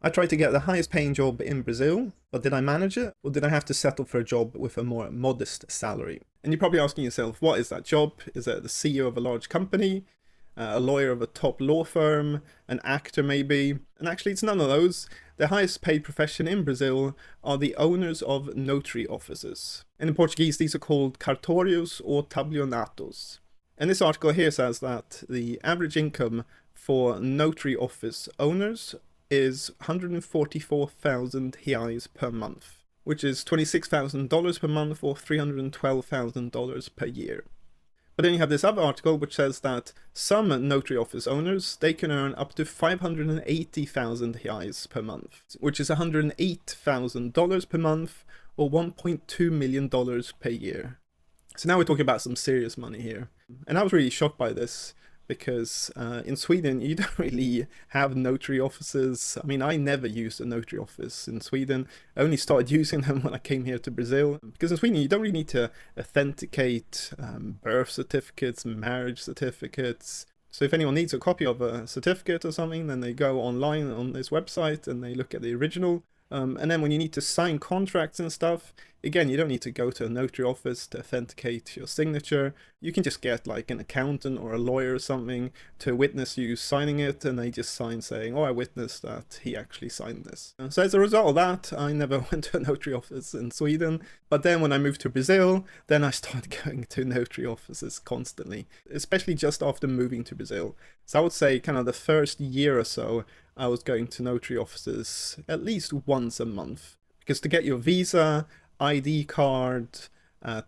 I tried to get the highest paying job in Brazil, but did I manage it? Or did I have to settle for a job with a more modest salary? And you're probably asking yourself, what is that job? Is it the CEO of a large company? A lawyer of a top law firm? An actor maybe? And actually it's none of those. The highest paid profession in Brazil are the owners of notary offices. And in Portuguese these are called cartórios or tabelionatos. And this article here says that the average income for notary office owners is 144,000 reais per month, which is $26,000 per month or $312,000 per year. But then you have this other article which says that some notary office owners, they can earn up to 580,000 reais per month, which is $108,000 per month or $1.2 million per year. So now we're talking about some serious money here. And I was really shocked by this because in Sweden you don't really have notary offices. I mean, I never used a notary office in Sweden. I only started using them when I came here to Brazil, because in Sweden you don't really need to authenticate birth certificates, marriage certificates. So if anyone needs a copy of a certificate or something, then they go online on this website and they look at the original. And then when you need to sign contracts and stuff, again, you don't need to go to a notary office to authenticate your signature. You can just get like an accountant or a lawyer or something to witness you signing it, and they just sign saying, oh, I witnessed that he actually signed this. So as a result of that, I never went to a notary office in Sweden. But then when I moved to Brazil, then I started going to notary offices constantly, especially just after moving to Brazil. So I would say kind of the first year or so, I was going to notary offices at least once a month, because to get your visa, ID card,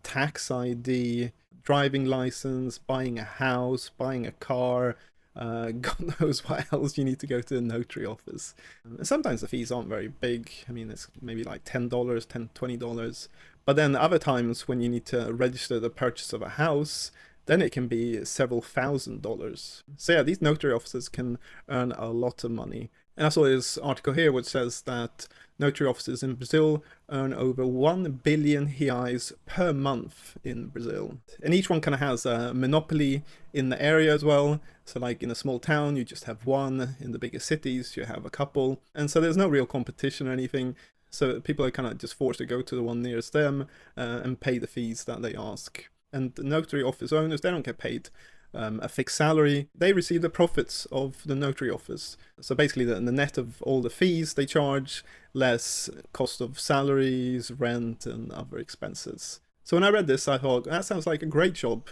tax ID, driving license, buying a house, buying a car, God knows what else you need to go to a notary office. And sometimes the fees aren't very big. I mean, it's maybe like $10, $10, $20. But then other times when you need to register the purchase of a house, then it can be several $1,000s. So yeah, these notary offices can earn a lot of money. And I saw this article here which says that notary offices in Brazil earn over 1 billion reais per month in Brazil. And each one kind of has a monopoly in the area as well. So like in a small town, you just have one. In the bigger cities, you have a couple. And so there's no real competition or anything. So people are kind of just forced to go to the one nearest them and pay the fees that they ask. And the notary office owners, they don't get paid a fixed salary. They receive the profits of the notary office. So basically the net of all the fees they charge, less cost of salaries, rent, and other expenses. So when I read this, I thought, that sounds like a great job.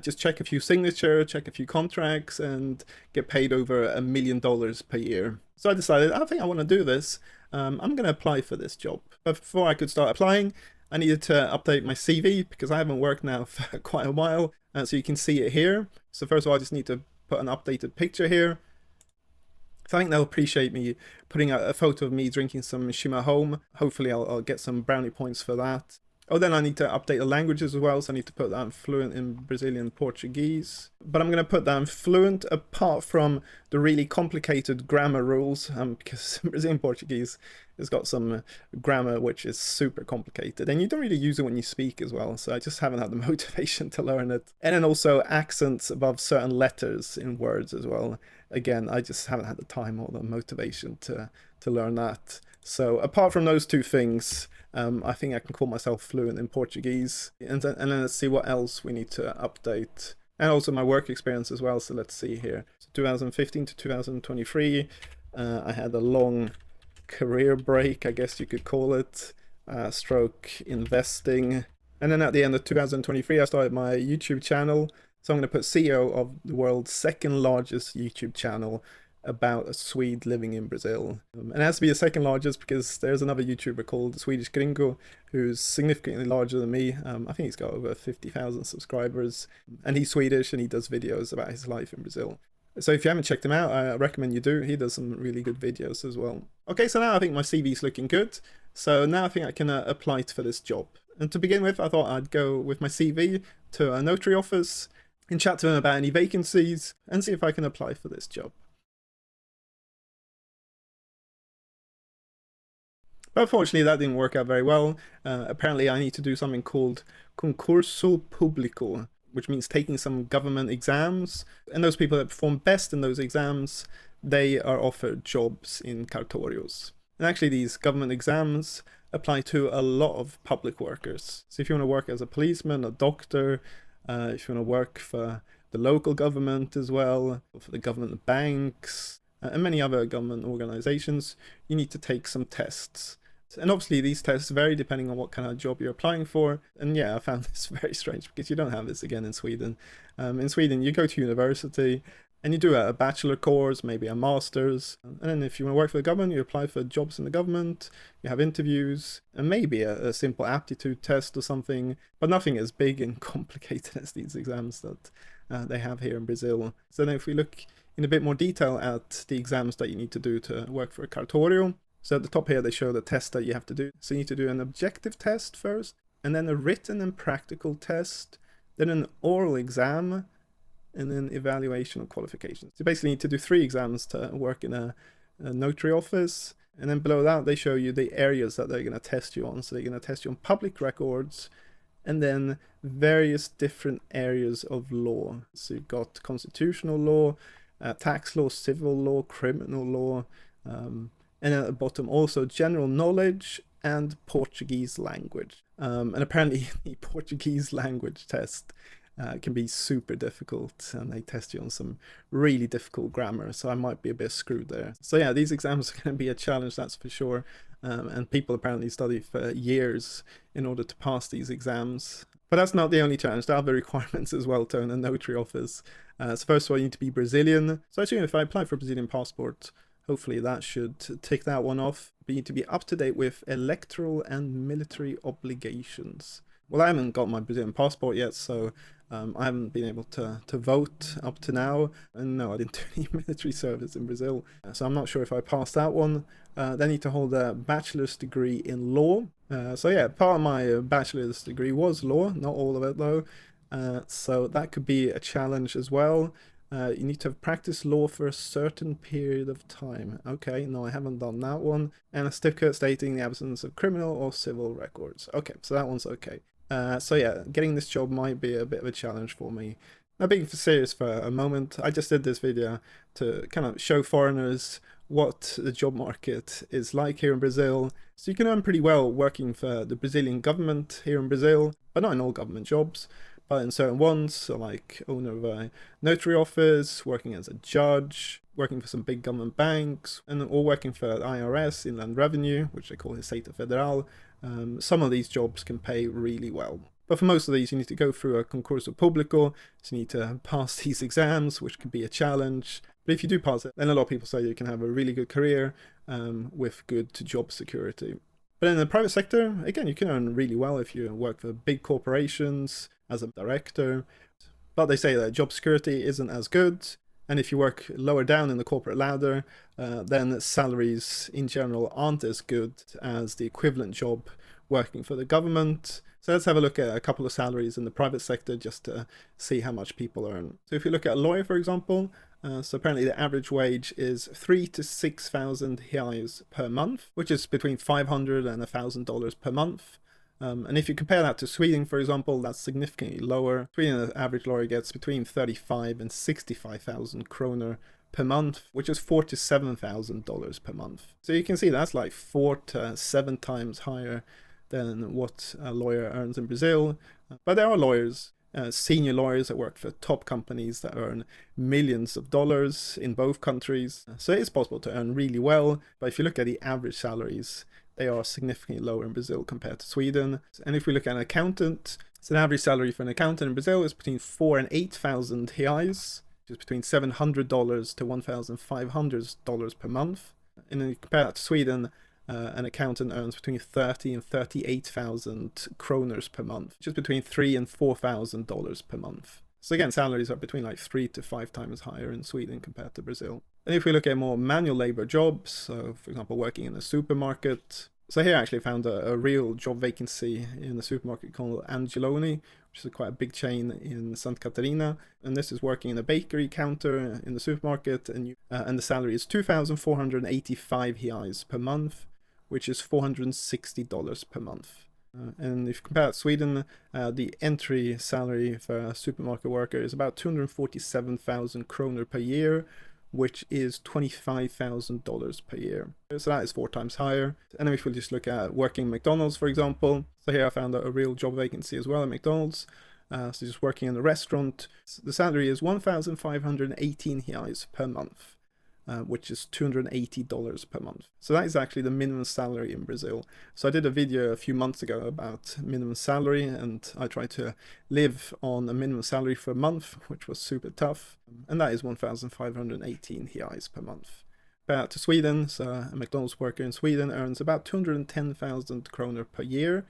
Just check a few signatures, check a few contracts, and get paid over $1 million per year. So I decided, I think I want to do this. I'm going to apply for this job. But before I could start applying, I needed to update my CV because I haven't worked now for quite a while. So you can see it here. So first of all, I just need to put an updated picture here. So I think they'll appreciate me putting a photo of me drinking some Shima Home. Hopefully I'll get some brownie points for that. Oh, then I need to update the languages as well, so I need to put that fluent in Brazilian Portuguese. But I'm going to put that fluent apart from the really complicated grammar rules, because Brazilian Portuguese has got some grammar which is super complicated, and you don't really use it when you speak as well, so I just haven't had the motivation to learn it. And then also accents above certain letters in words as well. Again, I just haven't had the time or the motivation to learn that. So apart from those two things, I think I can call myself fluent in Portuguese. And then let's see what else we need to update. And also my work experience as well. So let's see here. So 2015 to 2023, I had a long career break, I guess you could call it, stroke investing. And then at the end of 2023, I started my YouTube channel. So I'm going to put CEO of the world's second largest YouTube channel about a Swede living in Brazil. And it has to be the second largest because there's another YouTuber called Swedish Gringo who's significantly larger than me. I think he's got over 50,000 subscribers, and he's Swedish and he does videos about his life in Brazil. So if you haven't checked him out, I recommend you do. He does some really good videos as well. Okay, so now I think my CV is looking good. So now I think I can apply for this job. And to begin with, I thought I'd go with my CV to a notary office and chat to them about any vacancies and see if I can apply for this job. But unfortunately, that didn't work out very well. Apparently, I need to do something called concurso público, which means taking some government exams. And those people that perform best in those exams, they are offered jobs in cartórios. And actually these government exams apply to a lot of public workers. So if you want to work as a policeman, a doctor, if you want to work for the local government as well, or for the government banks, and many other government organizations, you need to take some tests. And obviously these tests vary depending on what kind of job you're applying for. And yeah, I found this very strange because you don't have this again in Sweden. In Sweden, you go to university and you do a bachelor course, maybe a master's. And then if you want to work for the government, you apply for jobs in the government, you have interviews, and maybe a simple aptitude test or something, but nothing as big and complicated as these exams that they have here in Brazil. So then if we look in a bit more detail at the exams that you need to do to work for a cartório. So at the top here, they show the test that you have to do. So you need to do an objective test first, and then a written and practical test, then an oral exam, and then evaluation of qualifications. You basically need to do 3 exams to work in a notary office. And then below that, they show you the areas that they're going to test you on. So they're going to test you on public records, and then various different areas of law. So you've got constitutional law, tax law, civil law, criminal law, and at the bottom also general knowledge and Portuguese language. And apparently the Portuguese language test can be super difficult, and they test you on some really difficult grammar, so I might be a bit screwed there. So yeah, these exams are going to be a challenge, that's for sure. And people apparently study for years in order to pass these exams. But that's not the only challenge. There are other requirements as well to own a notary office. So first of all, you need to be Brazilian. So I assume if I apply for a Brazilian passport, hopefully that should tick that one off. But you need to be up to date with electoral and military obligations. Well, I haven't got my Brazilian passport yet, so I haven't been able to vote up to now. And no, I didn't do any military service in Brazil, so I'm not sure if I passed that one. Then I need to hold a bachelor's degree in law. So yeah, part of my bachelor's degree was law, not all of it though. So that could be a challenge as well. You need to have practiced law for a certain period of time. Okay, no, I haven't done that one. And a certificate stating the absence of criminal or civil records. Okay, so that one's okay. So yeah, getting this job might be a bit of a challenge for me. Now, being serious for a moment, I just did this video to kind of show foreigners what the job market is like here in Brazil. So you can earn pretty well working for the Brazilian government here in Brazil, but not in all government jobs. But in certain ones, so like owner of a notary office, working as a judge, working for some big government banks, and or working for the IRS, Inland Revenue, which they call Receita Federal, some of these jobs can pay really well. But for most of these, you need to go through a concurso público, so you need to pass these exams, which can be a challenge. But if you do pass it, then a lot of people say you can have a really good career with good job security. But in the private sector, again, you can earn really well if you work for big corporations as a director. But they say that job security isn't as good. And if you work lower down in the corporate ladder, then salaries in general aren't as good as the equivalent job working for the government. So let's have a look at a couple of salaries in the private sector just to see how much people earn. So if you look at a lawyer, for example, so apparently the average wage is 3,000 to 6,000 reais per month, which is between $500 and $1,000 per month. And if you compare that to Sweden, for example, that's significantly lower. Sweden, the average lawyer gets between 35 and 65,000 kroner per month, which is $4,000 to $7,000 per month. So you can see that's like 4 to 7 times higher than what a lawyer earns in Brazil. But there are lawyers, senior lawyers that work for top companies that earn millions of dollars in both countries. So it is possible to earn really well. But if you look at the average salaries, they are significantly lower in Brazil compared to Sweden. And if we look at an accountant, so an average salary for an accountant in Brazil is between 4,000 and 8,000 reais, which is between $700 to $1,500 per month. And then you compare that to Sweden, an accountant earns between 30 and 38,000 kroners per month, which is between $3,000 and $4,000 per month. So again, salaries are between like 3 to 5 times higher in Sweden compared to Brazil. And if we look at more manual labor jobs, so for example, working in a supermarket. So here I actually found a real job vacancy in a supermarket called Angeloni, which is quite a big chain in Santa Catarina. And this is working in a bakery counter in the supermarket, and the salary is 2,485 reais per month, which is $460 per month. And if you compare it to Sweden, the entry salary for a supermarket worker is about 247,000 kroner per year, which is $25,000 per year. So that is 4 times higher. And then if we just look at working McDonald's, for example, so here I found a real job vacancy as well at McDonald's. So just working in the restaurant, the salary is 1,518 reais per month, which is $280 per month. So that is actually the minimum salary in Brazil. So I did a video a few months ago about minimum salary, and I tried to live on a minimum salary for a month, which was super tough. And that is 1,518 reais per month. Back to Sweden, so a McDonald's worker in Sweden earns about 210,000 kroner per year,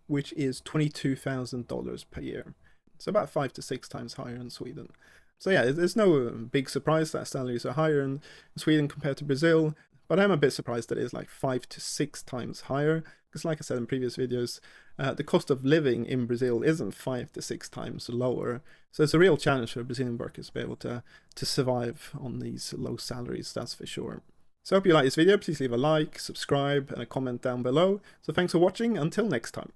which is $22,000 per year. So about 5 to 6 times higher in Sweden. So yeah, there's no big surprise that salaries are higher in Sweden compared to Brazil, but I'm a bit surprised that it's like 5 to 6 times higher, because like I said in previous videos, the cost of living in Brazil isn't 5 to 6 times lower. So it's a real challenge for Brazilian workers to be able to survive on these low salaries, that's for sure. So I hope you like this video. Please leave a like, subscribe, and a comment down below. So thanks for watching. Until next time.